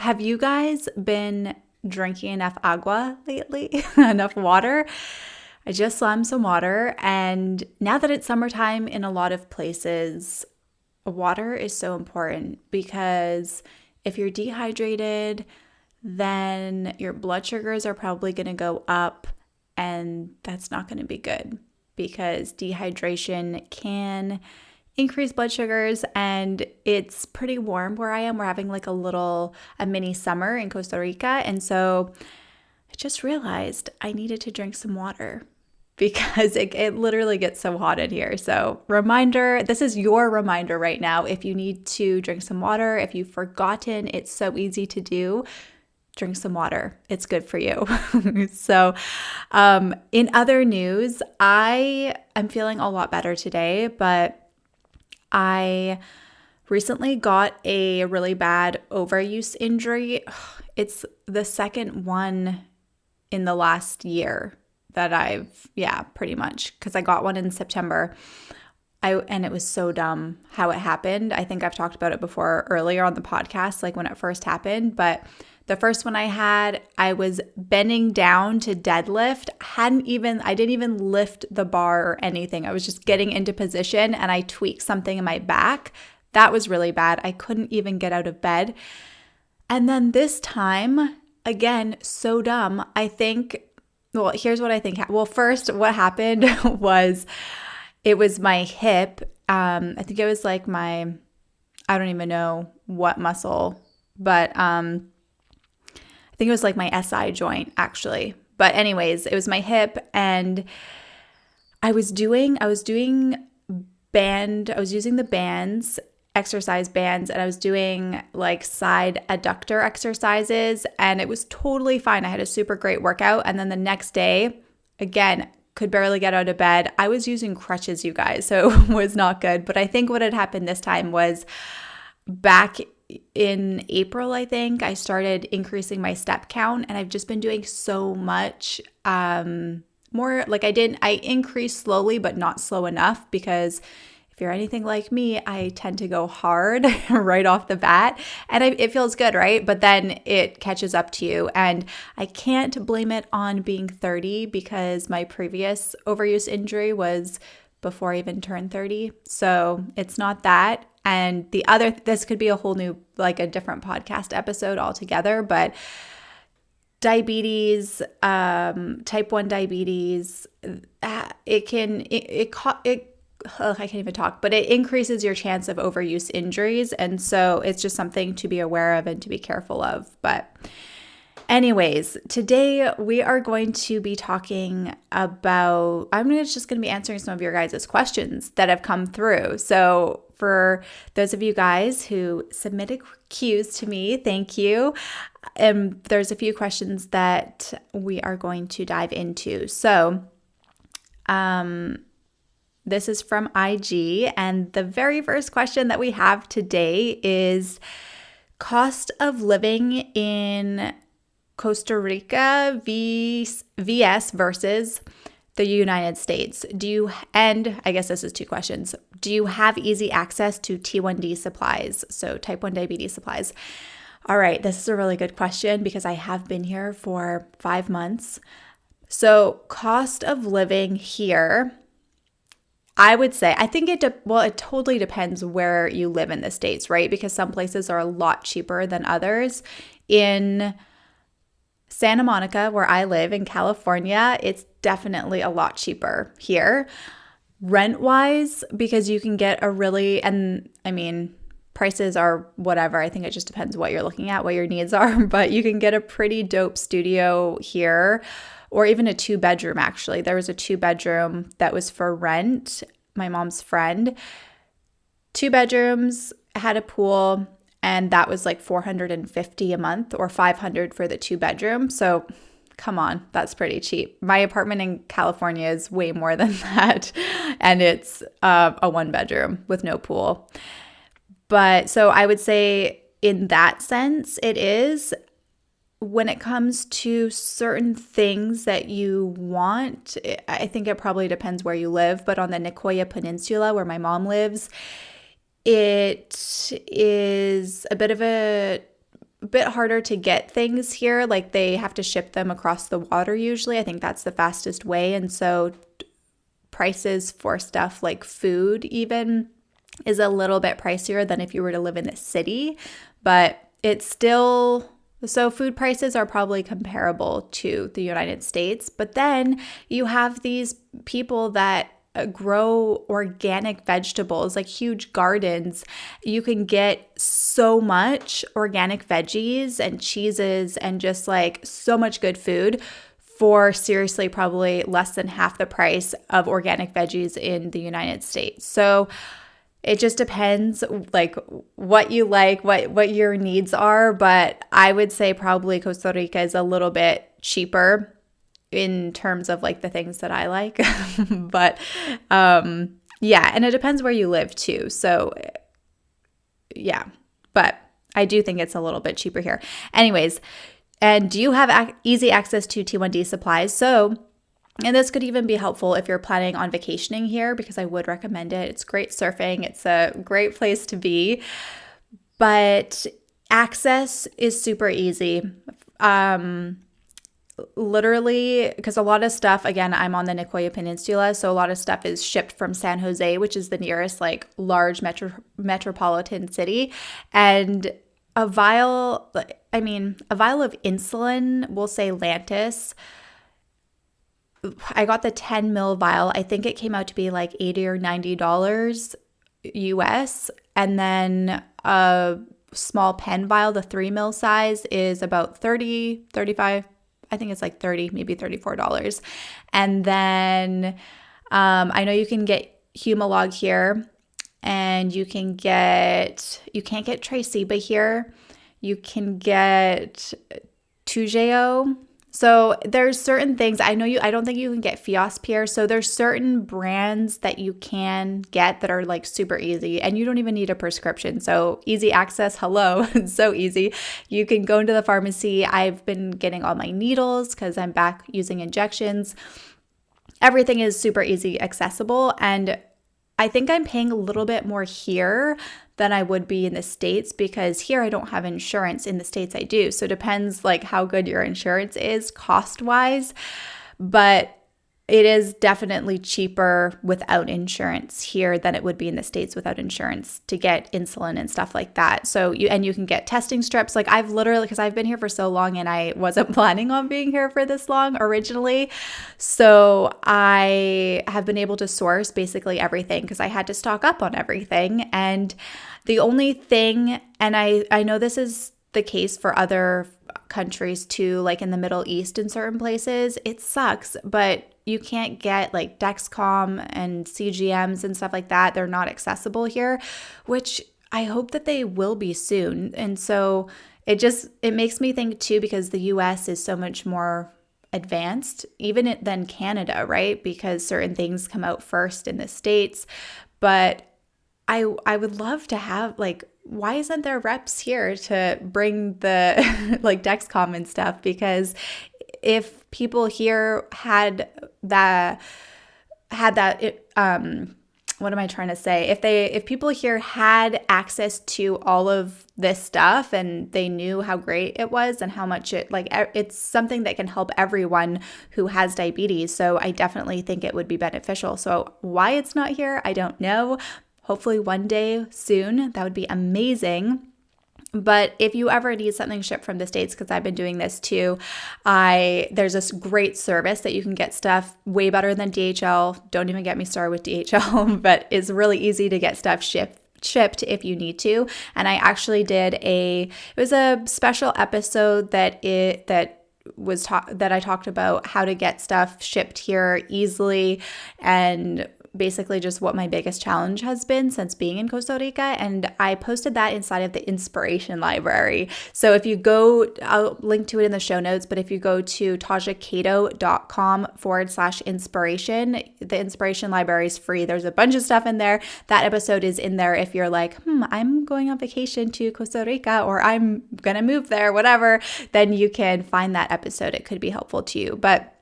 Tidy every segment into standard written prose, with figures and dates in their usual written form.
Have you guys been drinking enough agua lately? Enough water? I just slammed some water, and now that it's summertime in a lot of places, water is so important because if you're dehydrated, then your blood sugars are probably going to go up, and that's not going to be good because dehydration can increase blood sugars, and it's pretty warm where I am. We're having like a mini summer in Costa Rica, and so I just realized I needed to drink some water because it literally gets so hot in here. So reminder, this is your reminder right now. If you need to drink some water, if you've forgotten, it's so easy to do. Drink some water. It's good for you. So in other news, I am feeling a lot better today, but I recently got a really bad overuse injury. It's the second one in the last year that pretty much, because I got one in September. And it was so dumb how it happened. I think I've talked about it before earlier on the podcast, like when it first happened. But the first one I had, I was bending down to deadlift. I didn't even lift the bar or anything. I was just getting into position and I tweaked something in my back. That was really bad. I couldn't even get out of bed. And then this time, again, so dumb. Here's what I think. Well, first, what happened was it was my hip. I think it was like I don't even know what muscle, but I think it was like my SI joint actually. But anyways, it was my hip, and I was using the exercise bands, and I was doing like side adductor exercises, and it was totally fine. I had a super great workout. And then the next day, again, could barely get out of bed. I was using crutches, you guys, so it was not good. But I think what had happened this time was back in April, I think, I started increasing my step count, and I've just been doing so much more. Like I increased slowly, but not slow enough, because if you're anything like me, I tend to go hard right off the bat, and it feels good, right? But then it catches up to you, and I can't blame it on being 30 because my previous overuse injury was before I even turned 30. So it's not that. And this could be a whole new, like a different podcast episode altogether, but diabetes, type 1 diabetes, I can't even talk, but it increases your chance of overuse injuries. And so it's just something to be aware of and to be careful of. But anyways, today we are going to be talking about, just going to be answering some of your guys' questions that have come through. So for those of you guys who submitted cues to me, thank you. And there's a few questions that we are going to dive into. So, this is from IG, and the very first question that we have today is cost of living in Costa Rica vs versus the United States. And I guess this is two questions. Do you have easy access to T1D supplies? So type 1 diabetes supplies. All right, this is a really good question because I have been here for 5 months. So cost of living here, I would say, I think it totally depends where you live in the States, right? Because some places are a lot cheaper than others. In Santa Monica, where I live in California, it's definitely a lot cheaper here. Rent-wise, because you can get prices are whatever. I think it just depends what you're looking at, what your needs are, but you can get a pretty dope studio here, or even a 2-bedroom actually. There was a 2-bedroom that was for rent, my mom's friend. 2 bedrooms, had a pool, and that was like $450 a month or $500 for the 2-bedroom. So come on, that's pretty cheap. My apartment in California is way more than that, and it's a 1-bedroom with no pool. But so I would say in that sense, it is. When it comes to certain things that you want, I think it probably depends where you live, but on the Nicoya Peninsula where my mom lives, it is a bit of a a bit harder to get things here. Like they have to ship them across the water usually. I think that's the fastest way. And so prices for stuff like food even is a little bit pricier than if you were to live in the city, but it's still, so food prices are probably comparable to the United States. But then you have these people that grow organic vegetables, like huge gardens. You can get so much organic veggies and cheeses and just like so much good food for seriously probably less than half the price of organic veggies in the United States. So it just depends like what you like, what your needs are, but I would say probably Costa Rica is a little bit cheaper in terms of like the things that I like. But yeah, and it depends where you live too. So yeah, but I do think it's a little bit cheaper here. Anyways, and do you have easy access to T1D supplies? So, and this could even be helpful if you're planning on vacationing here, because I would recommend it. It's great surfing. It's a great place to be. But access is super easy. Literally, because a lot of stuff, again, I'm on the Nicoya Peninsula, so a lot of stuff is shipped from San Jose, which is the nearest like large metropolitan city. And a vial of insulin, we'll say Lantus, I got the 10 mil vial. I think it came out to be like $80 or $90 US. And then a small pen vial, the 3 mil size, is about 30, 35. I think it's like 30, maybe $34. And then I know you can get Humalog here, and you can't get Traceba here. You can get Toujeo. So there's certain things, I don't think you can get Fiosp here. So there's certain brands that you can get that are like super easy, and you don't even need a prescription. So easy access, hello, it's so easy. You can go into the pharmacy. I've been getting all my needles because I'm back using injections. Everything is super easy, accessible, and I think I'm paying a little bit more here than I would be in the States, because here I don't have insurance. In the States I do. So it depends like how good your insurance is cost-wise, but it is definitely cheaper without insurance here than it would be in the States without insurance to get insulin and stuff like that. So you can get testing strips. Like I've literally, because I've been here for so long and I wasn't planning on being here for this long originally. So I have been able to source basically everything because I had to stock up on everything. And the only thing, and I know this is the case for other countries too, like in the Middle East in certain places, it sucks, but you can't get like Dexcom and CGMs and stuff like that. They're not accessible here, which I hope that they will be soon. And so it makes me think too, because the US is so much more advanced even than Canada, right? Because certain things come out first in the States. But I would love to have like, why isn't there reps here to bring the like Dexcom and stuff? Because if people here had that, what am I trying to say? If people here had access to all of this stuff and they knew how great it was and how much it's something that can help everyone who has diabetes. So I definitely think it would be beneficial. So why it's not here, I don't know. Hopefully one day soon, that would be amazing. But if you ever need something shipped from the States, because I've been doing this too, there's this great service that you can get stuff way better than DHL. Don't even get me started with DHL, but it's really easy to get stuff shipped if you need to. And I actually did it was a special episode that I talked about how to get stuff shipped here easily, and basically just what my biggest challenge has been since being in Costa Rica. And I posted that inside of the inspiration library. So if you go, I'll link to it in the show notes, but if you go to tajakato.com/inspiration, the inspiration library is free. There's a bunch of stuff in there. That episode is in there if you're like, I'm going on vacation to Costa Rica, or I'm going to move there, whatever, then you can find that episode. It could be helpful to you. But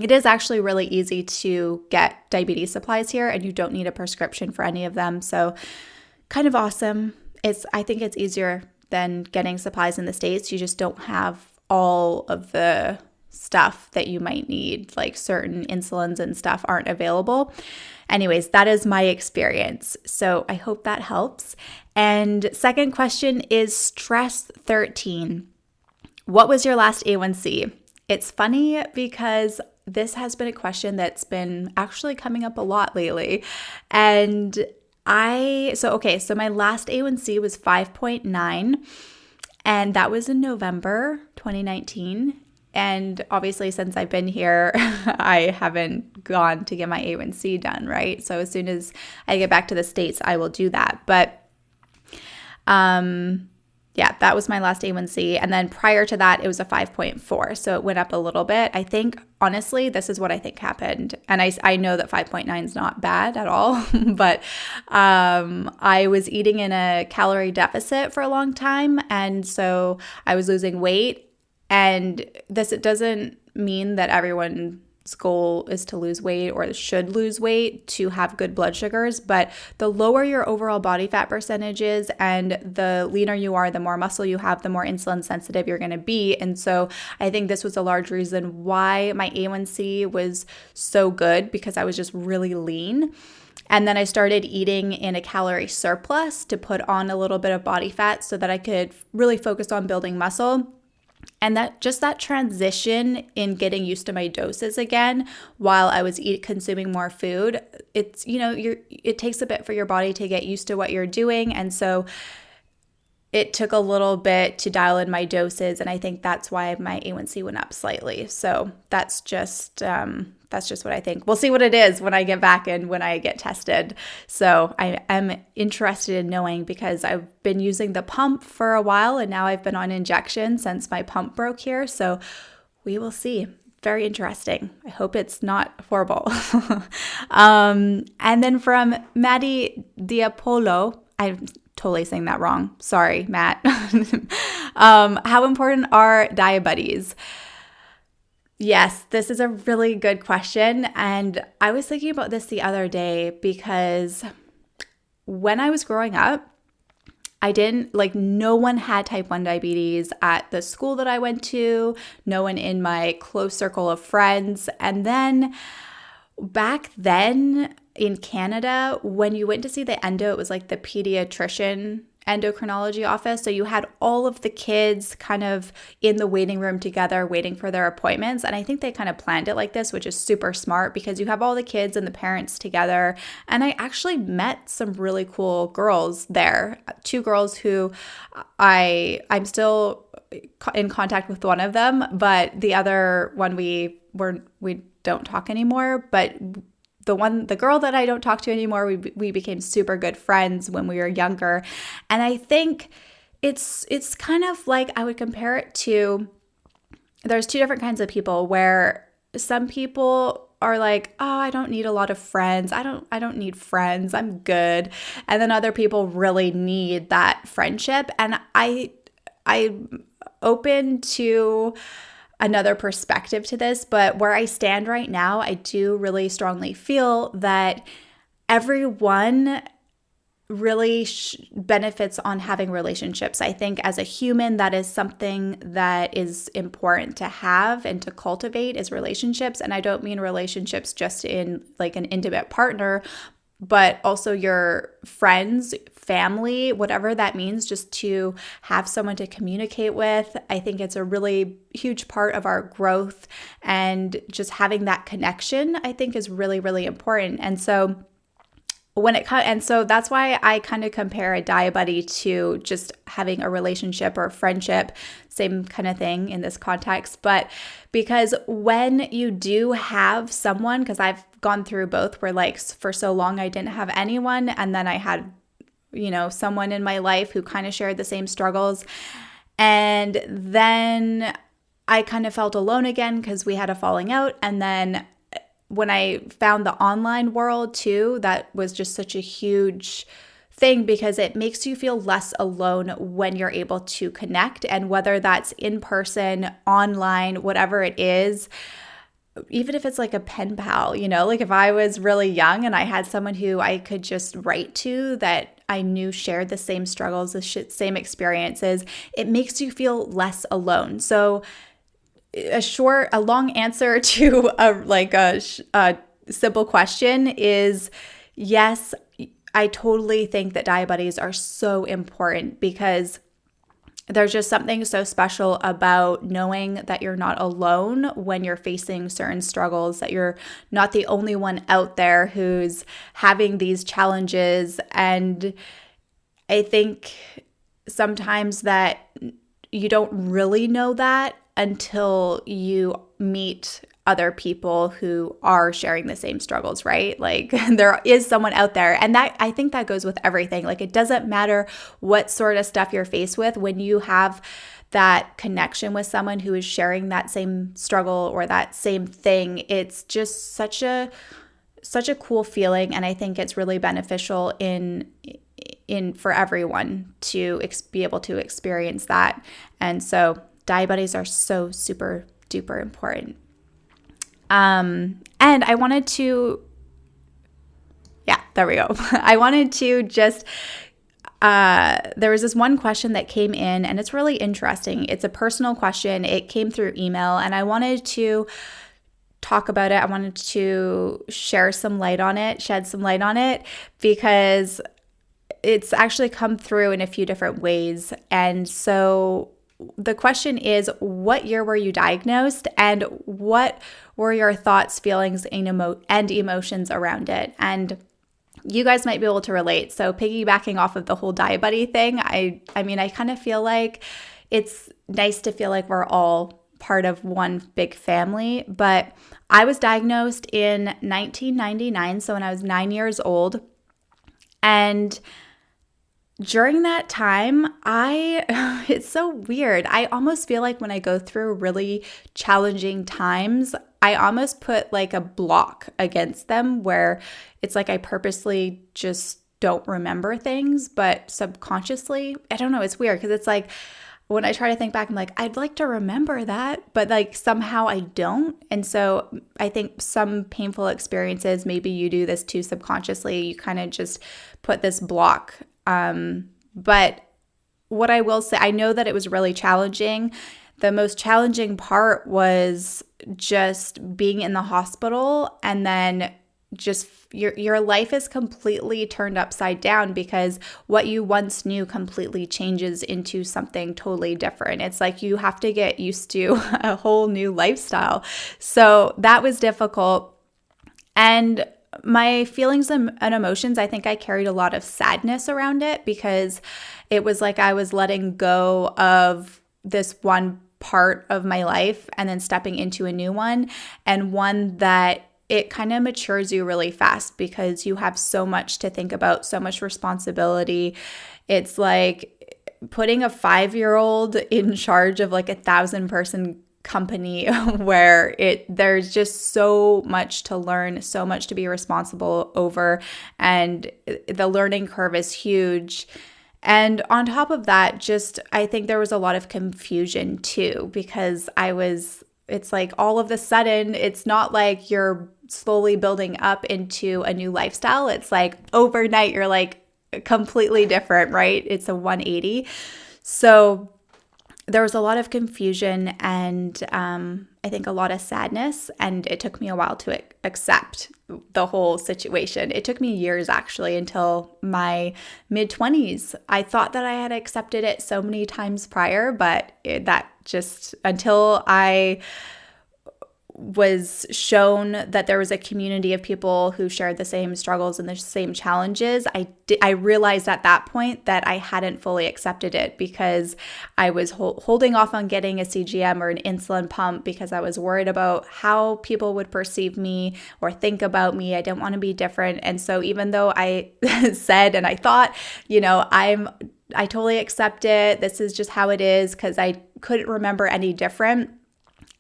it is actually really easy to get diabetes supplies here, and you don't need a prescription for any of them. So kind of awesome. I think it's easier than getting supplies in the States. You just don't have all of the stuff that you might need, like certain insulins and stuff aren't available. Anyways, that is my experience. So I hope that helps. And second question is stress 13. What was your last A1C? It's funny because this has been a question that's been actually coming up a lot lately. And so my last A1C was 5.9, and that was in November 2019. And obviously, since I've been here, I haven't gone to get my A1C done, right? So as soon as I get back to the States, I will do that. But yeah, that was my last A1C. And then prior to that, it was a 5.4. So it went up a little bit. I think, honestly, this is what I think happened. And I know that 5.9 is not bad at all, but I was eating in a calorie deficit for a long time. And so I was losing weight. And it doesn't mean that everyone's goal is to lose weight or should lose weight to have good blood sugars, but the lower your overall body fat percentage is and the leaner you are, the more muscle you have, the more insulin sensitive you're going to be. And so I think this was a large reason why my A1C was so good, because I was just really lean. And then I started eating in a calorie surplus to put on a little bit of body fat so that I could really focus on building muscle. And that transition in getting used to my doses again while I was consuming more food, it's, it takes a bit for your body to get used to what you're doing. And so it took a little bit to dial in my doses. And I think that's why my A1C went up slightly. So that's just what I think. We'll see what it is when I get back and when I get tested. So I am interested in knowing, because I've been using the pump for a while and now I've been on injection since my pump broke here. So we will see. Very interesting. I hope it's not horrible. And then from Maddie Diapolo, I'm totally saying that wrong. Sorry, Matt. How important are diabuddies? Yes, this is a really good question. And I was thinking about this the other day because when I was growing up, no one had type 1 diabetes at the school that I went to, no one in my close circle of friends. And then back then in Canada, when you went to see the endo, it was like the pediatrician endocrinology office. So you had all of the kids kind of in the waiting room together waiting for their appointments. And I think they kind of planned it like this, which is super smart because you have all the kids and the parents together. And I actually met some really cool girls there. 2 girls who I'm still in contact with one of them, but the other one we don't talk anymore. But the girl that I don't talk to anymore, we became super good friends when we were younger. And I think it's kind of like, I would compare it to, there's 2 different kinds of people where some people are like, oh, I don't need a lot of friends. I don't need friends. I'm good. And then other people really need that friendship. And I'm open to another perspective to this, but where I stand right now, I do really strongly feel that everyone really benefits on having relationships. I think as a human, that is something that is important to have and to cultivate, is relationships. And I don't mean relationships just in like an intimate partner, but also your friends, family, whatever that means, just to have someone to communicate with. I think it's a really huge part of our growth, and just having that connection, I think, is really, really important. And so that's why I kind of compare a diabuddy to just having a relationship or a friendship, same kind of thing in this context. But because when you do have someone, because I've gone through both, where like for so long I didn't have anyone, and then I had someone in my life who kind of shared the same struggles. And then I kind of felt alone again because we had a falling out. And then when I found the online world too, that was just such a huge thing because it makes you feel less alone when you're able to connect. And whether that's in person, online, whatever it is, even if it's like a pen pal, like if I was really young and I had someone who I could just write to that I knew shared the same struggles, the same experiences, it makes you feel less alone. So a long answer to a simple question is yes, I totally think that diabuddies are so important because there's just something so special about knowing that you're not alone when you're facing certain struggles, that you're not the only one out there who's having these challenges. And I think sometimes that you don't really know that until you meet other people who are sharing the same struggles, right? Like there is someone out there. And that, I think that goes with everything. Like it doesn't matter what sort of stuff you're faced with, when you have that connection with someone who is sharing that same struggle or that same thing, it's just such a cool feeling. And I think it's really beneficial in for everyone to be able to experience that. And so diabuddies are so super duper important. And I wanted to, there we go. I wanted to just, there was this one question that came in and it's really interesting. It's a personal question. It came through email and I wanted to talk about it. I wanted to shed some light on it because it's actually come through in a few different ways. And so the question is, what year were you diagnosed and what were your thoughts, feelings, and emotions around it? And you guys might be able to relate. So piggybacking off of the whole diabuddy thing, I mean, I kind of feel like it's nice to feel like we're all part of one big family. But I was diagnosed in 1999, so when I was 9 years old. And during that time, it's so weird. I almost feel like when I go through really challenging times, I almost put like a block against them where it's like I purposely just don't remember things, but subconsciously, I don't know, it's weird because it's like when I try to think back, I'm like, I'd like to remember that, but like somehow I don't. And so I think some painful experiences, maybe you do this too subconsciously, you kind of just put this block. But what I will say, I know that it was really challenging. The most challenging part was just being in the hospital and then just your life is completely turned upside down because what you once knew completely changes into something totally different. It's like you have to get used to a whole new lifestyle. So that was difficult. And my feelings and emotions, I think I carried a lot of sadness around it because it was like I was letting go of this one part of my life and then stepping into a new one, and one that it kind of matures you really fast because you have so much to think about, so much responsibility. It's like putting a 5-year-old in charge of like 1,000-person company where there's just so much to learn, so much to be responsible over, and the learning curve is huge. And on top of that, just I think there was a lot of confusion too because it's like all of a sudden, it's not like you're slowly building up into a new lifestyle. It's like overnight, you're like completely different, right? It's a 180. So there was a lot of confusion and I think a lot of sadness, and it took me a while to accept the whole situation. It took me years actually until my mid-20s. I thought that I had accepted it so many times prior, but that just until I was shown that there was a community of people who shared the same struggles and the same challenges, I realized at that point that I hadn't fully accepted it because I was holding off on getting a CGM or an insulin pump because I was worried about how people would perceive me or think about me. I didn't want to be different. And so even though I said and I thought, I totally accept it, this is just how it is because I couldn't remember any different,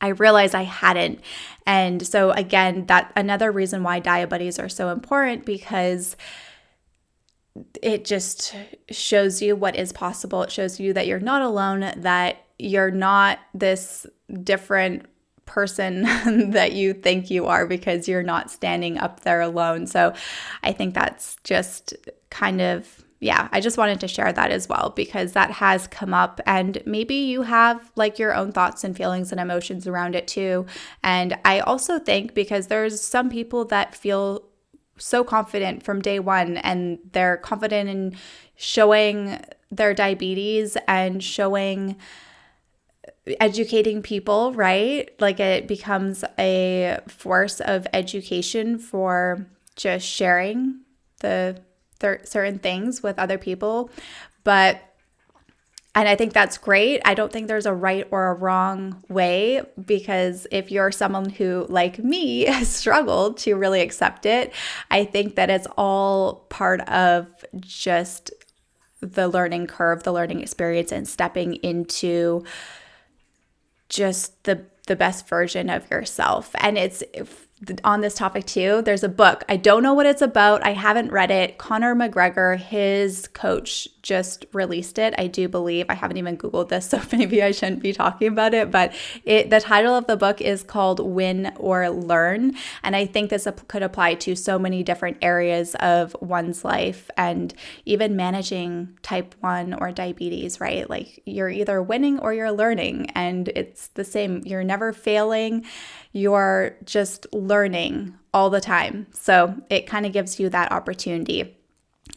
I realized I hadn't. And so again, that another reason why diabuddies are so important, because it just shows you what is possible. It shows you that you're not alone, that you're not this different person that you think you are, because you're not standing up there alone. So I think that's just kind of, yeah, I just wanted to share that as well, because that has come up, and maybe you have like your own thoughts and feelings and emotions around it too. And I also think because there's some people that feel so confident from day one, and they're confident in showing their diabetes and educating people, right? Like it becomes a force of education for just sharing the certain things with other people. And I think that's great. I don't think there's a right or a wrong way, because if you're someone who, like me, has struggled to really accept it, I think that it's all part of just the learning curve, the learning experience, and stepping into just the best version of yourself. And it's on this topic too, there's a book. I don't know what it's about. I haven't read it. Conor McGregor, his coach, just released it, I do believe. I haven't even Googled this, so maybe I shouldn't be talking about it. But the title of the book is called Win or Learn. And I think this could apply to so many different areas of one's life, and even managing type 1 or diabetes, right? Like you're either winning or you're learning, and it's the same. You're never failing. You're just learning all the time. So it kind of gives you that opportunity.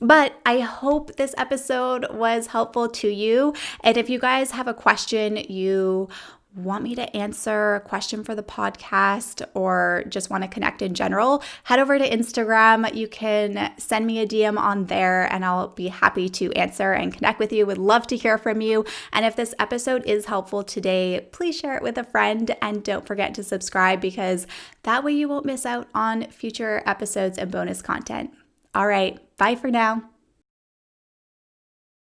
But I hope this episode was helpful to you. And if you guys have a question you want me to answer, a question for the podcast, or just want to connect in general, head over to Instagram. You can send me a DM on there, and I'll be happy to answer and connect with you. Would love to hear from you. And if this episode is helpful today, please share it with a friend, and don't forget to subscribe, because that way you won't miss out on future episodes and bonus content. All right, bye for now.